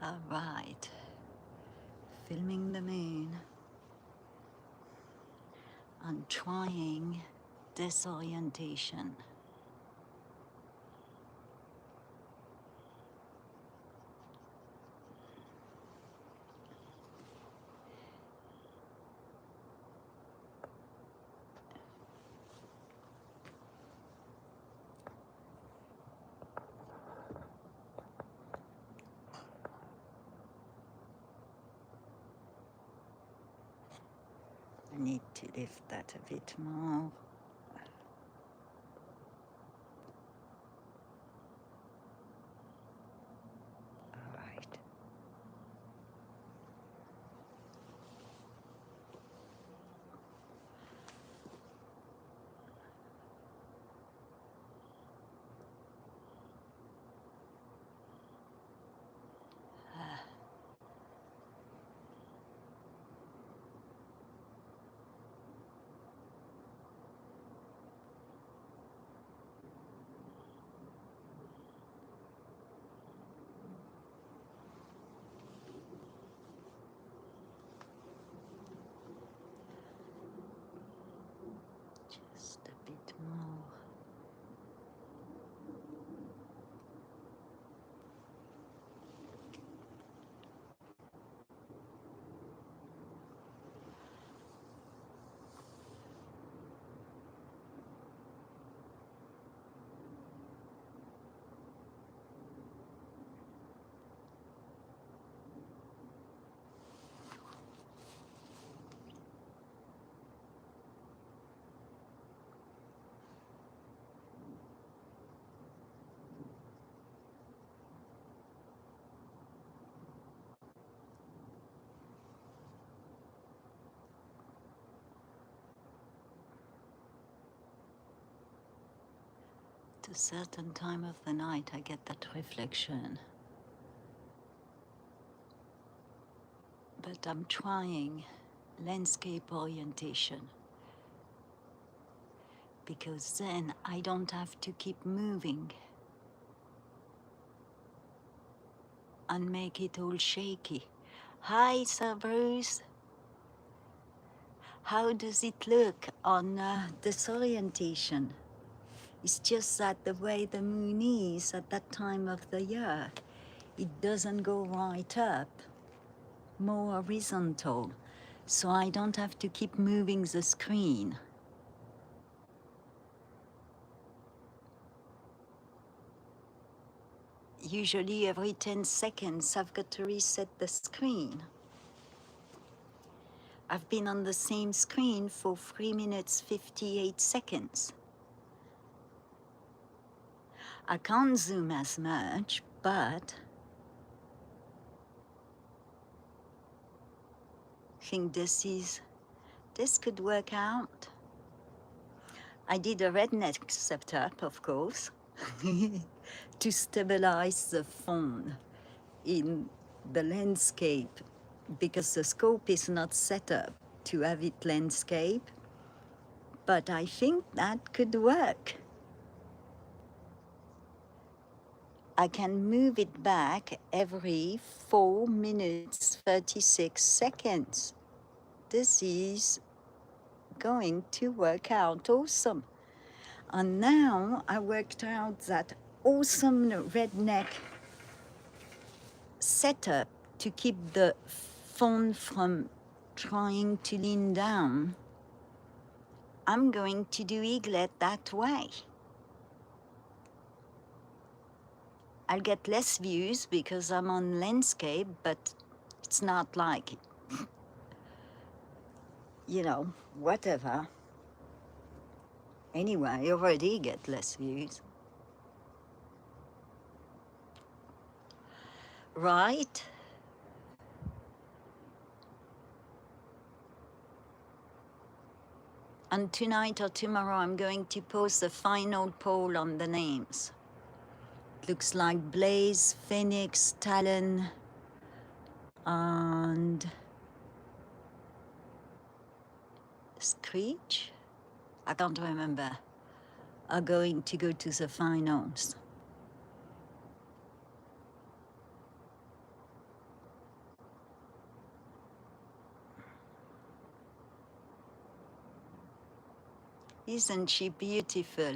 Alright, filming the moon and trying disorientation. I need to lift that a bit more. Alright. Just a bit more. At a certain time of the night I get that reflection. But I'm trying landscape orientation, because then I don't have to keep moving and make it all shaky. Hi, Sir Bruce. How does it look on disorientation? It's just that the way the moon is at that time of the year, it doesn't go right up, more horizontal, so I don't have to keep moving the screen. Usually every 10 seconds I've got to reset the screen. I've been on the same screen for 3 minutes 58 seconds. I can't zoom as much, but I think this could work out. I did a redneck setup, of course, to stabilize the phone in the landscape, because the scope is not set up to have it landscape, but I think that could work. I can move it back every 4 minutes 36 seconds. This is going to work out awesome. And now I worked out that awesome redneck setup to keep the phone from trying to lean down. I'm going to do eaglet that way. I'll get less views because I'm on landscape, but it's not like, you know, whatever. Anyway, I already get less views. Right? And tonight or tomorrow I'm going to post the final poll on the names. Looks like Blaze, Phoenix, Talon, and Screech, I can't remember, are going to go to the finals. Isn't she beautiful?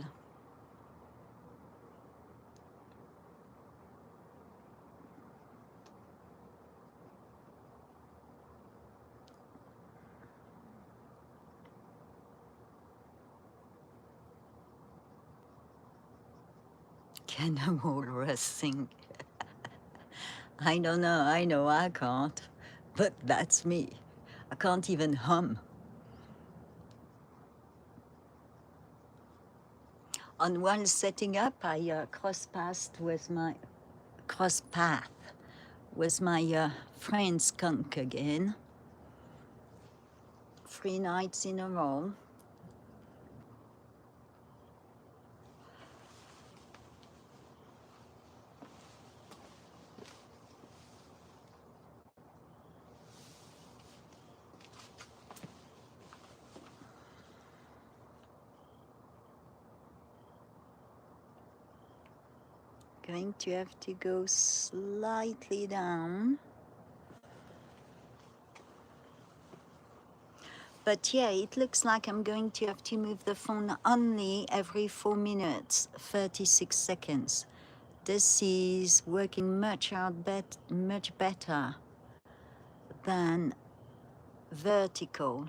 Cannonball racing. I don't know, I know I can't, but that's me. I can't even hum. On one setting up, I cross path with my friend skunk again. 3 nights in a row. Going to have to go slightly down. But yeah, it looks like I'm going to have to move the phone only every 4 minutes, 36 seconds. This is working much better than vertical.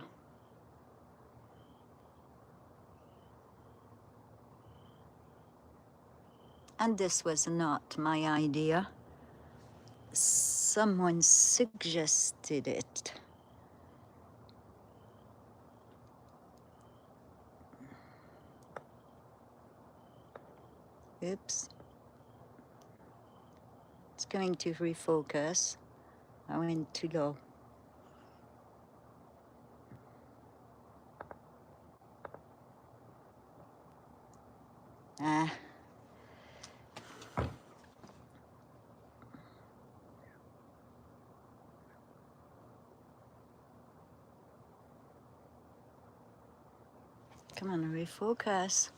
And this was not my idea. Someone suggested it. Oops. It's going to refocus. I went too low. Ah. Come on, refocus.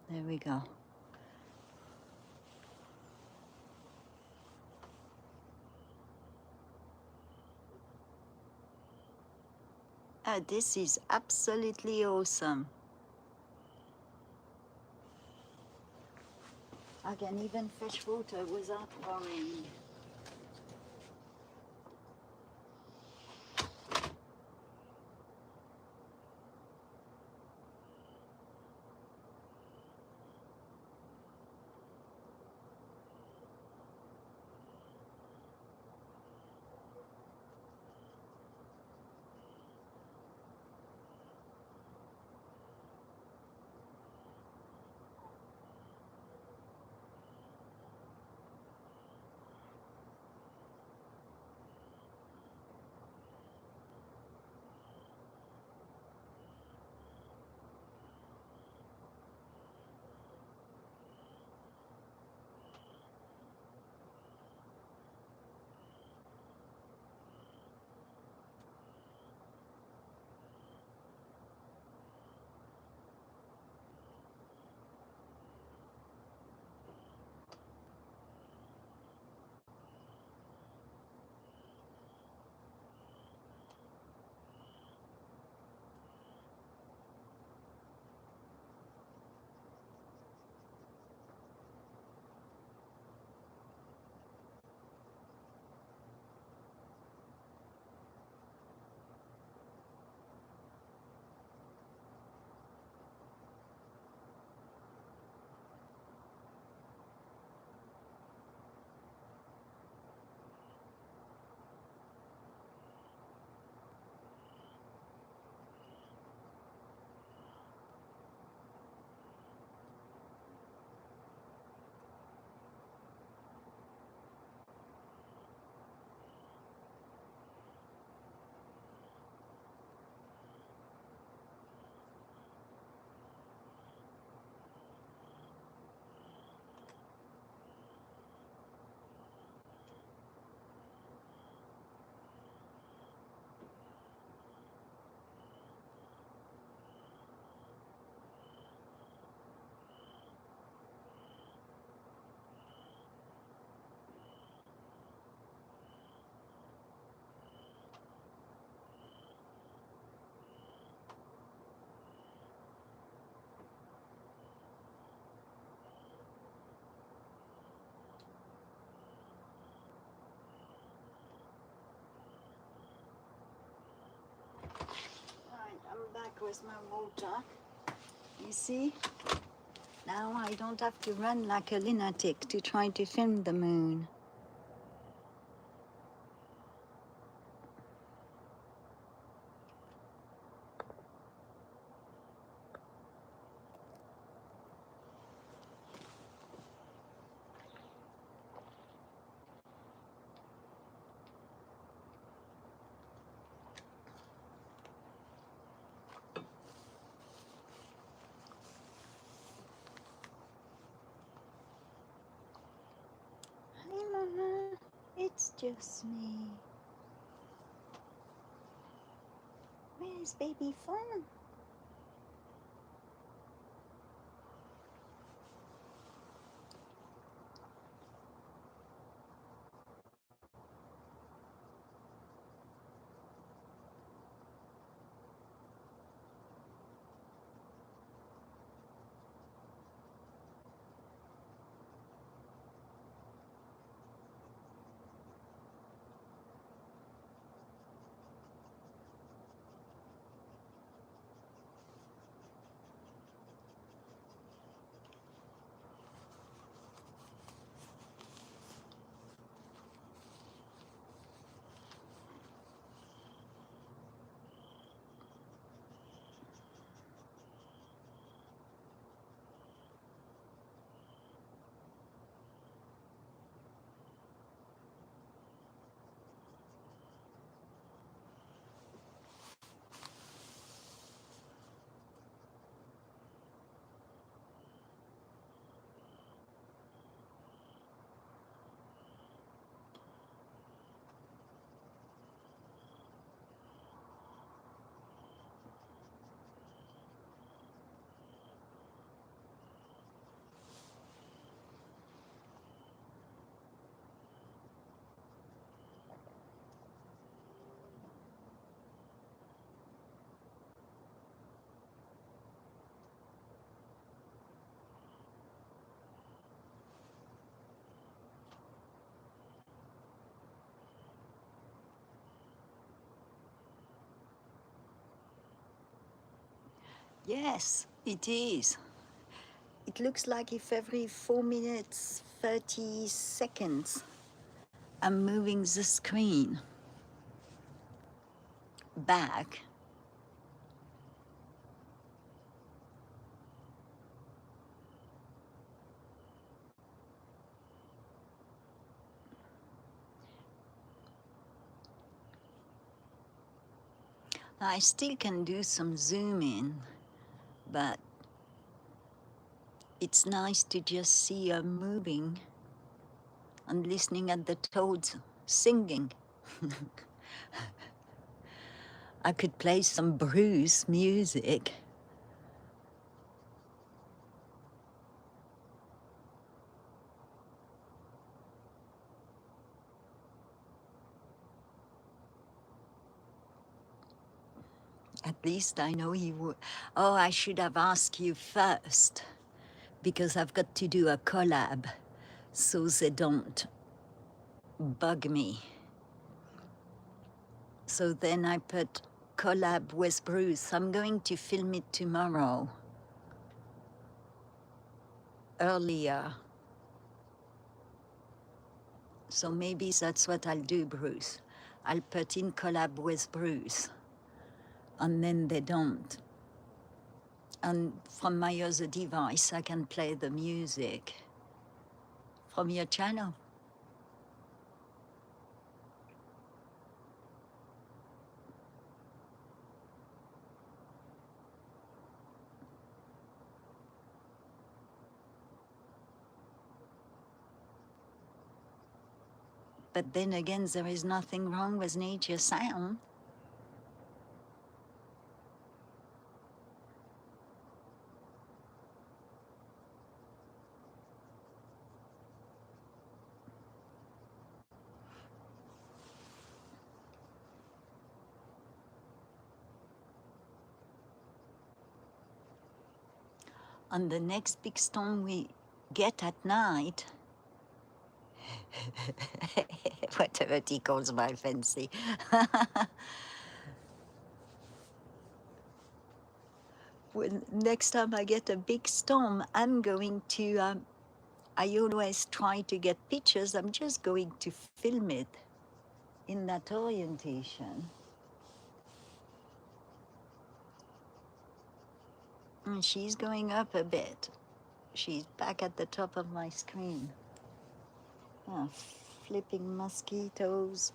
There we go. Ah, this is absolutely awesome. I can even fetch water without worrying. There's my water. You see? Now I don't have to run like a lunatic to try to film the moon. Hi, Mama. It's just me. Where's baby Fawn? Yes, it is. It looks like if every 4 minutes, 30 seconds, I'm moving the screen back. I still can do some zoom in, but it's nice to just see her moving and listening at the toads singing. I could play some Bruce music. At least I know he would. Oh, I should have asked you first, because I've got to do a collab so they don't bug me. So then I put collab with Bruce. I'm going to film it tomorrow, earlier. So maybe that's what I'll do, Bruce. I'll put in collab with Bruce, and then they don't. And from my other device, I can play the music from your channel. But then again, there is nothing wrong with nature sound. On the next big storm we get at night, whatever he calls my fancy, when next time I get a big storm, I'm going to, I always try to get pictures. I'm just going to film it in that orientation. And she's going up a bit. She's back at the top of my screen. Ah, flipping mosquitoes.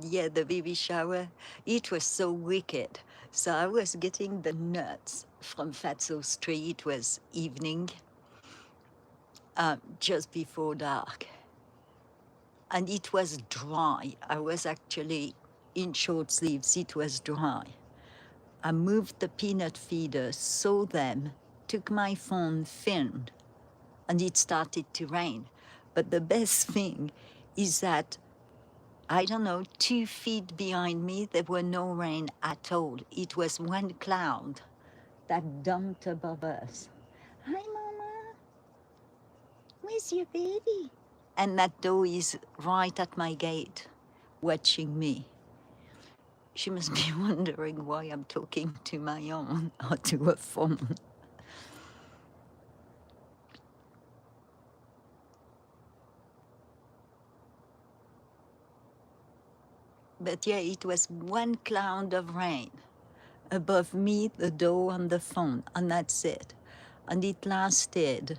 Yeah, the baby shower, it was so wicked. So I was getting the nuts from Fatso Street. It was evening, just before dark. And it was dry. I was actually in short sleeves. It was dry. I moved the peanut feeder, saw them, took my phone, filmed, and it started to rain. But the best thing is that, I don't know, 2 feet behind me, there were no rain at all. It was one cloud that dumped above us. Hi, Mama. Where's your baby? And that dog is right at my gate, watching me. She must be wondering why I'm talking to my own or to a phone. But yeah, it was one cloud of rain. Above me, the door and the phone, and that's it. And it lasted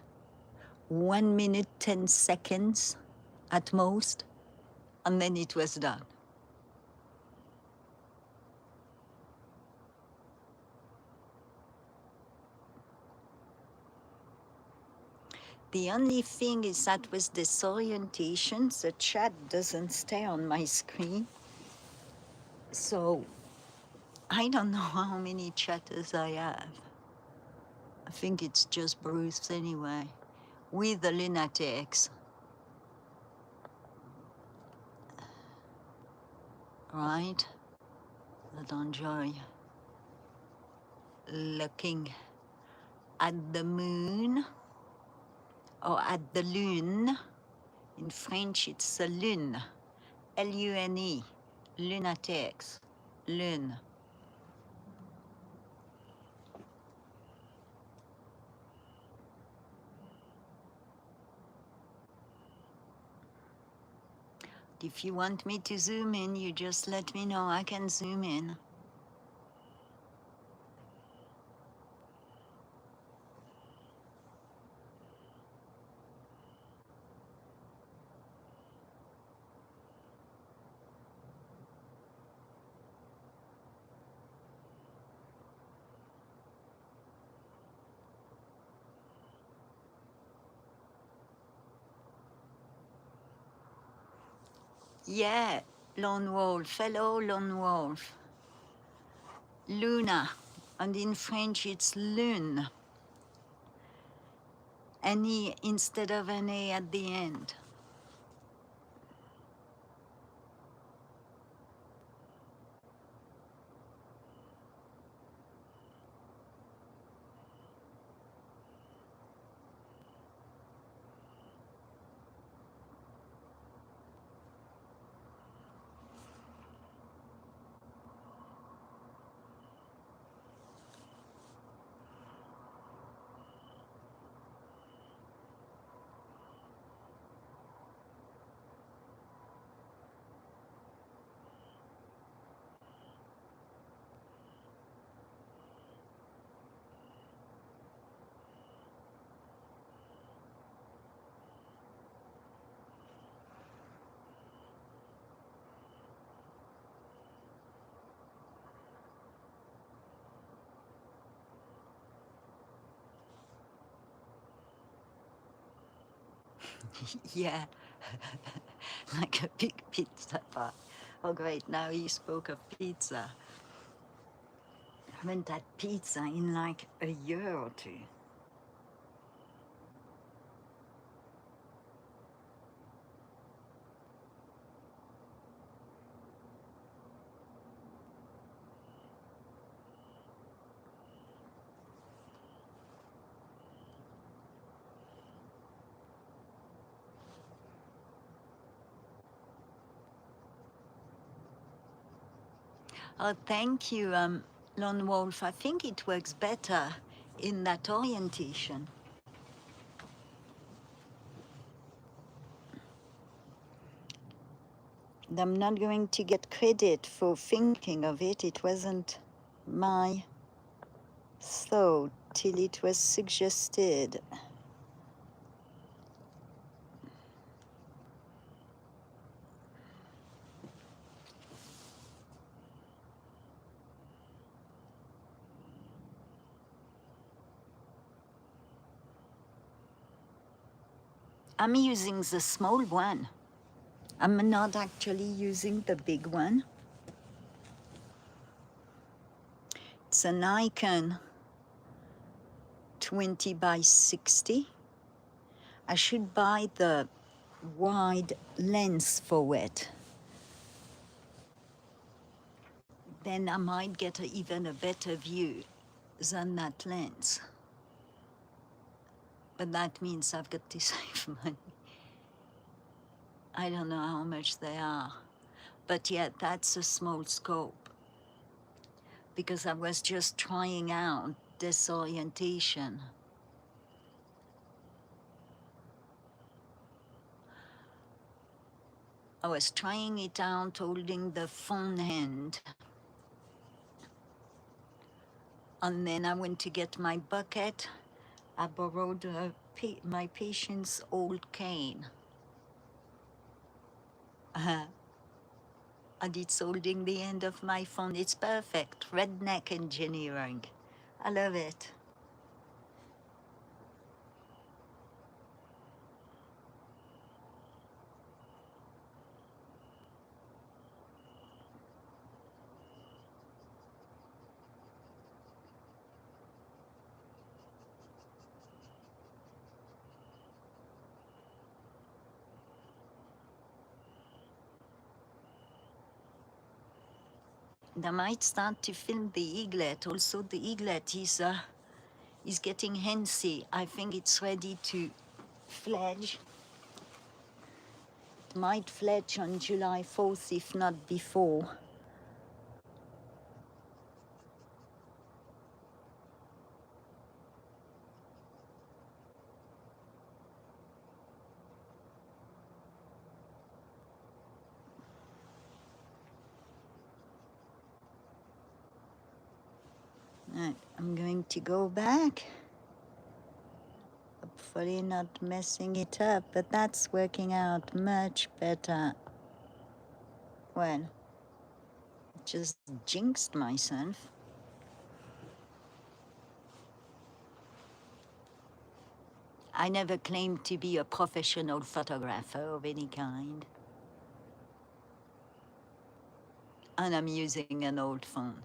1 minute, 10 seconds at most, and then it was done. The only thing is that with disorientation, the chat doesn't stay on my screen. So I don't know how many chatters I have. I think it's just Bruce anyway, with the lunatics. Right? That enjoy looking at the moon or at the lune. In French, it's a lune. L-U-N-E. Lunatics. Lune. If you want me to zoom in, you just let me know. I can zoom in. Yeah, lone wolf. Hello, lone wolf. Luna. And in French, it's lune. N-E instead of an A at the end. Yeah, like a big pizza pie. Oh great, now you spoke of pizza. I haven't had pizza in like a year or two. Oh, thank you, Lone Wolf. I think it works better in that orientation. I'm not going to get credit for thinking of it. It wasn't my thought till it was suggested. I'm using the small one. I'm not actually using the big one. It's an Nikon 20 by 60. I should buy the wide lens for it. Then I might get even a better view than that lens. But that means I've got to save money. I don't know how much they are. But yet that's a small scope. Because I was just trying out this orientation. I was trying it out holding the phone hand. And then I went to get my bucket. I borrowed my patient's old cane. And it's holding the end of my phone. It's perfect. Redneck engineering. I love it. And I might start to film the eaglet. Also, the eaglet is getting handsy. I think it's ready to fledge. It might fledge on July 4th, if not before. Right, I'm going to go back. Hopefully not messing it up, but that's working out much better. Well, just jinxed myself. I never claimed to be a professional photographer of any kind. And I'm using an old phone.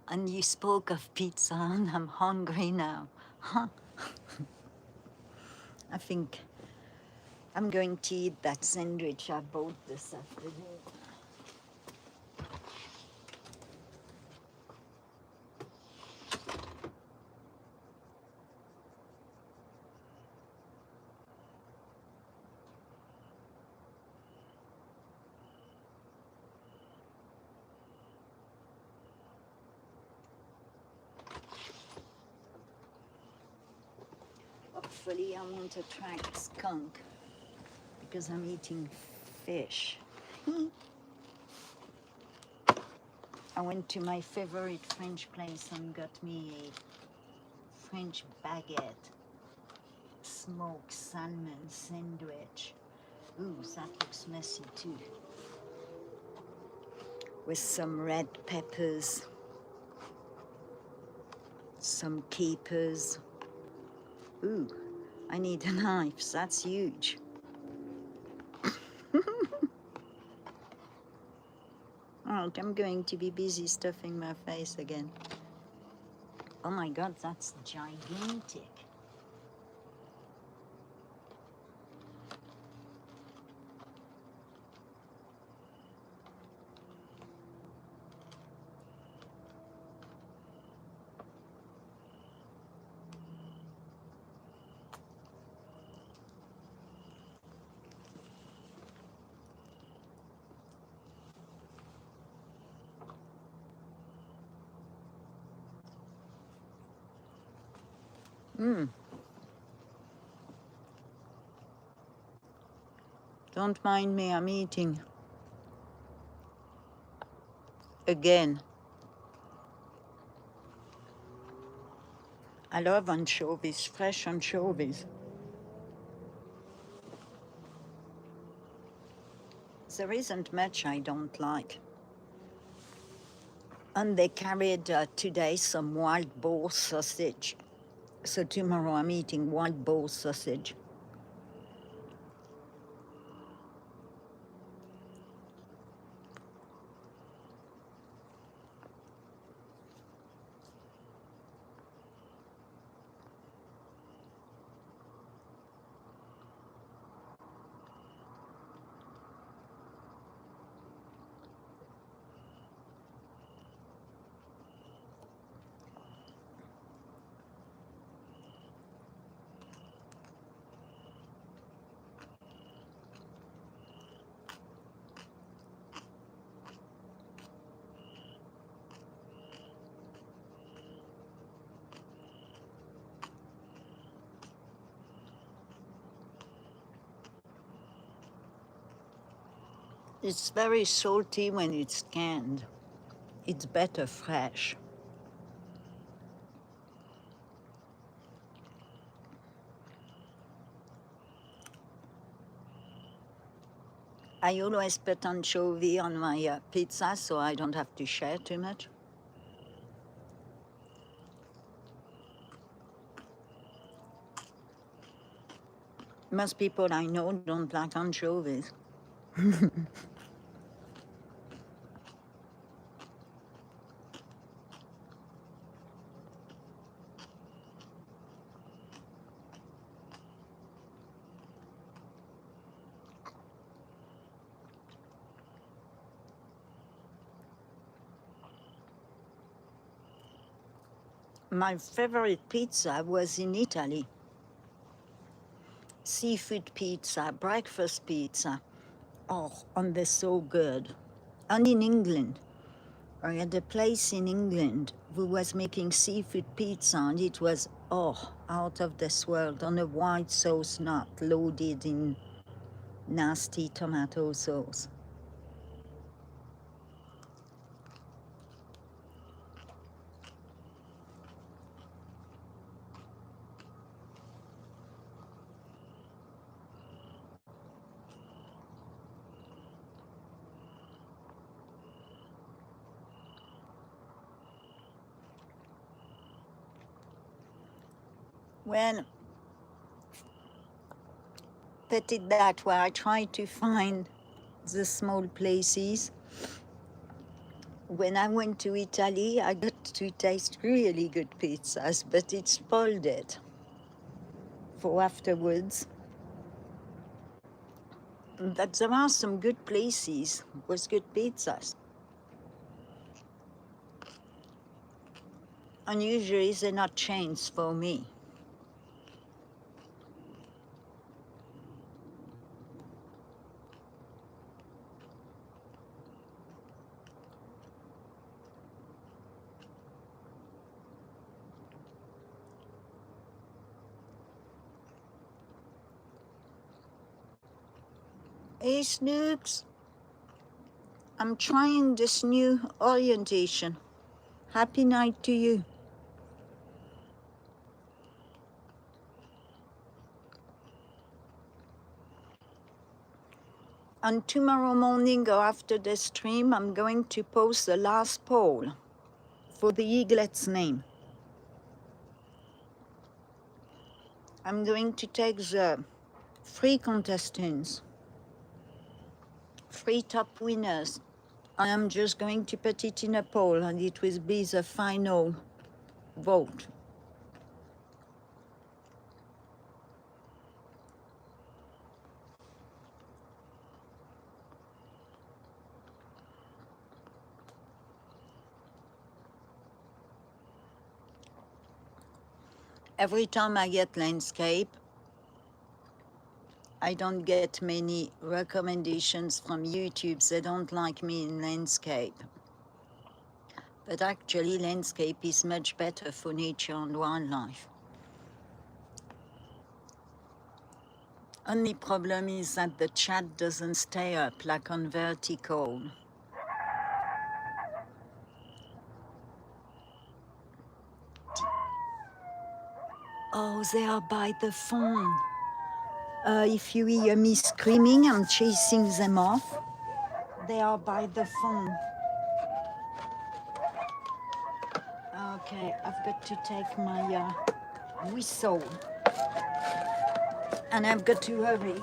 And you spoke of pizza, and I'm hungry now. Huh? I think I'm going to eat that sandwich I bought this afternoon. Hopefully I won't attract skunk because I'm eating fish. I went to my favorite French place and got me a French baguette, smoked salmon sandwich. Ooh, that looks messy too. With some red peppers, some capers. Ooh, I need a knife, that's huge. Alright, I'm going to be busy stuffing my face again. Oh my god, that's gigantic. Don't mind me, I'm eating. Again. I love anchovies, fresh anchovies. There isn't much I don't like. And they carried today some wild boar sausage. So tomorrow I'm eating wild boar sausage. It's very salty when it's canned. It's better fresh. I always put anchovy on my pizza so I don't have to share too much. Most people I know don't like anchovies. My favorite pizza was in Italy. Seafood pizza, breakfast pizza. Oh, and they're so good. And in England, I had a place in England who was making seafood pizza, and it was, oh, out of this world, on a white sauce, not loaded in nasty tomato sauce. Well, put it that way, I try to find the small places. When I went to Italy, I got to taste really good pizzas, but it spoiled it for afterwards. But there are some good places with good pizzas. And usually they're not chains for me. Hey Snoops, I'm trying this new orientation. Happy night to you. And tomorrow morning or after the stream, I'm going to post the last poll for the eaglet's name. I'm going to take the 3 contestants, 3 top winners. I am just going to put it in a poll and it will be the final vote. Every time I get landscape, I don't get many recommendations from YouTube. They don't like me in landscape. But actually landscape is much better for nature and wildlife. Only problem is that the chat doesn't stay up like on vertical. Oh, they are by the phone. If you hear me screaming, I'm chasing them off. They are by the phone. Okay, I've got to take my whistle. And I've got to hurry.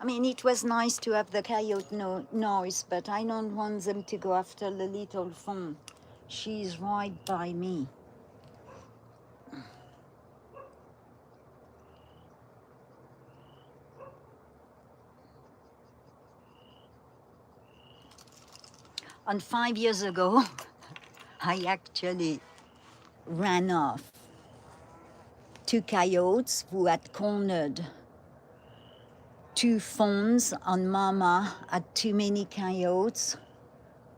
I mean, it was nice to have the coyote noise, but I don't want them to go after the little fawn. She's right by me. And 5 years ago, I actually ran off 2 coyotes who had cornered 2 fawns, and Mama had too many coyotes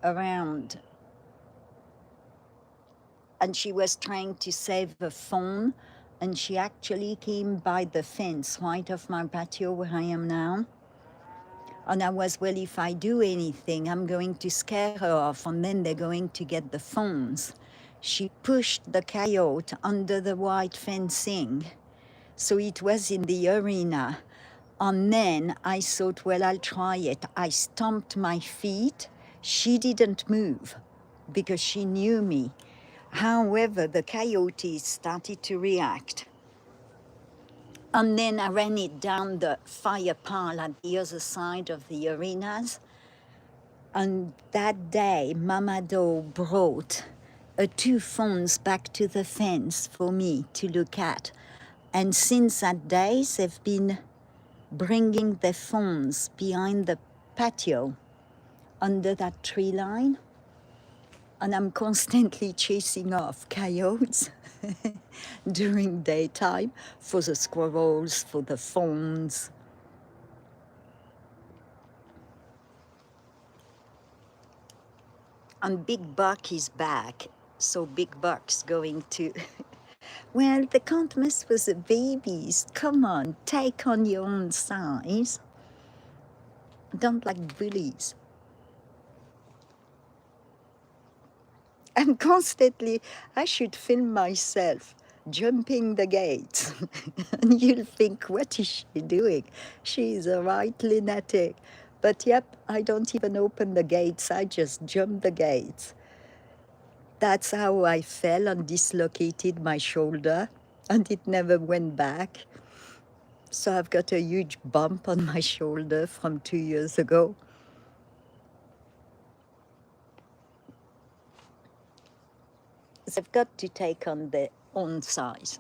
around. And she was trying to save a fawn, and she actually came by the fence right off my patio where I am now. And I was, well, if I do anything, I'm going to scare her off, and then they're going to get the fawns. She pushed the coyote under the white fencing, so it was in the arena. And then I thought, well, I'll try it. I stomped my feet. She didn't move because she knew me. However, the coyotes started to react. And then I ran it down the fire pile at the other side of the arenas. And that day, Mama Doe brought 2 fawns back to the fence for me to look at. And since that day, they've been bringing the fawns behind the patio under that tree line. And I'm constantly chasing off coyotes during daytime for the squirrels, for the fawns. And Big Buck is back, so Big Buck's going to... Well, they can't mess with the babies. Come on, take on your own size. Don't like bullies. I'm constantly, I should film myself jumping the gates. And you'll think, what is she doing? She's a right lunatic. But yep, I don't even open the gates, I just jump the gates. That's how I fell and dislocated my shoulder, and it never went back. So I've got a huge bump on my shoulder from 2 years ago. They've got to take on their own size.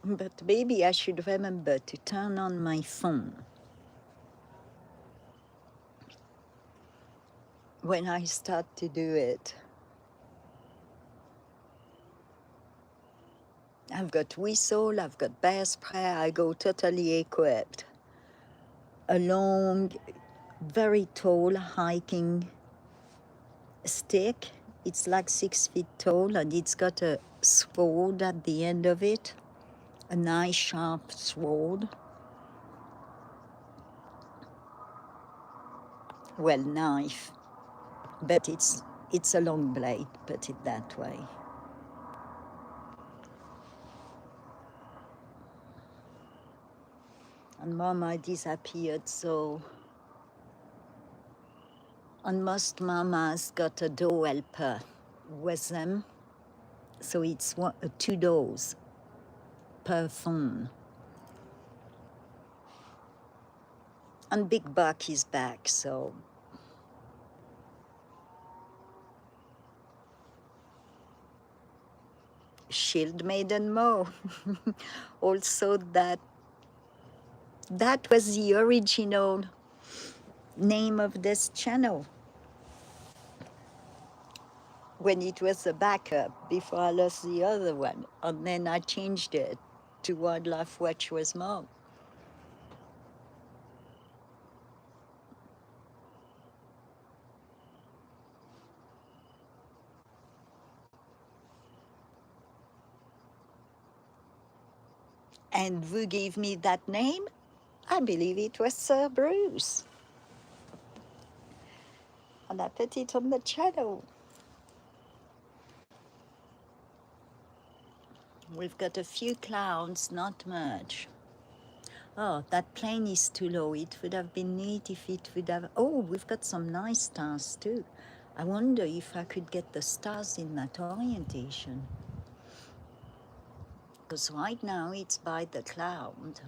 But maybe I should remember to turn on my phone when I start to do it. I've got whistle, I've got bear spray, I go totally equipped. A long, very tall hiking stick. It's like 6 feet tall, and it's got a sword at the end of it, a nice sharp sword. Well, knife, but it's a long blade, put it that way. And Mama disappeared, so... And most mamas got a door helper with them, so it's 2 doors per phone. And Big Buck is back, so... Shield Maiden Mo. Also, that was the original name of this channel when it was a backup before I lost the other one, and then I changed it to Wildlife Watch with Mo. And who gave me that name? I believe it was Sir Bruce. And I put it on the channel. We've got a few clouds, not much. Oh, that plane is too low. It would have been neat if it would have... Oh, we've got some nice stars too. I wonder if I could get the stars in that orientation. Because right now it's by the cloud.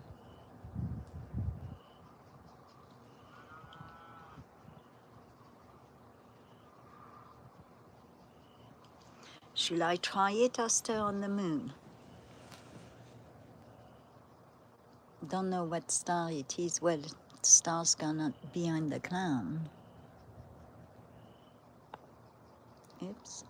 Should I try it or stay on the moon? Don't know what star it is. Well, the star's gonna behind the cloud. Oops.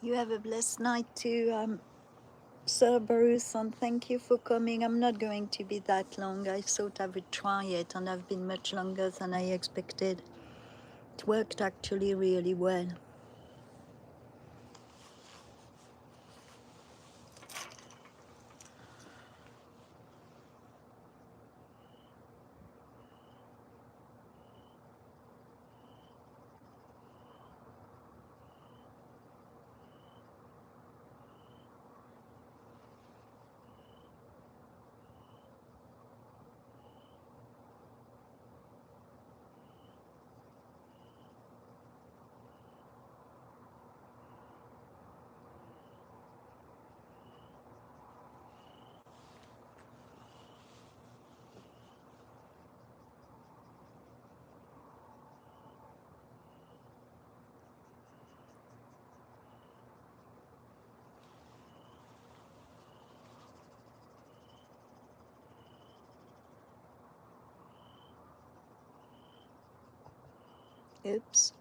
You have a blessed night too, Sir Bruce, and thank you for coming. I'm not going to be that long. I thought I would try it, and I've been much longer than I expected. It worked actually really well. Oops.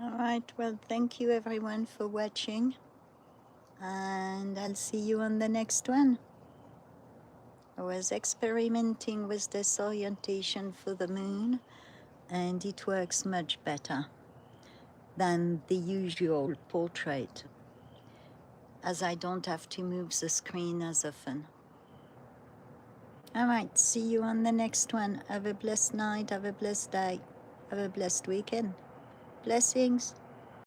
All right, well, thank you everyone for watching, and I'll see you on the next one. I was experimenting with this orientation for the moon, and it works much better than the usual portrait, as I don't have to move the screen as often. All right, see you on the next one. Have a blessed night, have a blessed day, have a blessed weekend. Blessings.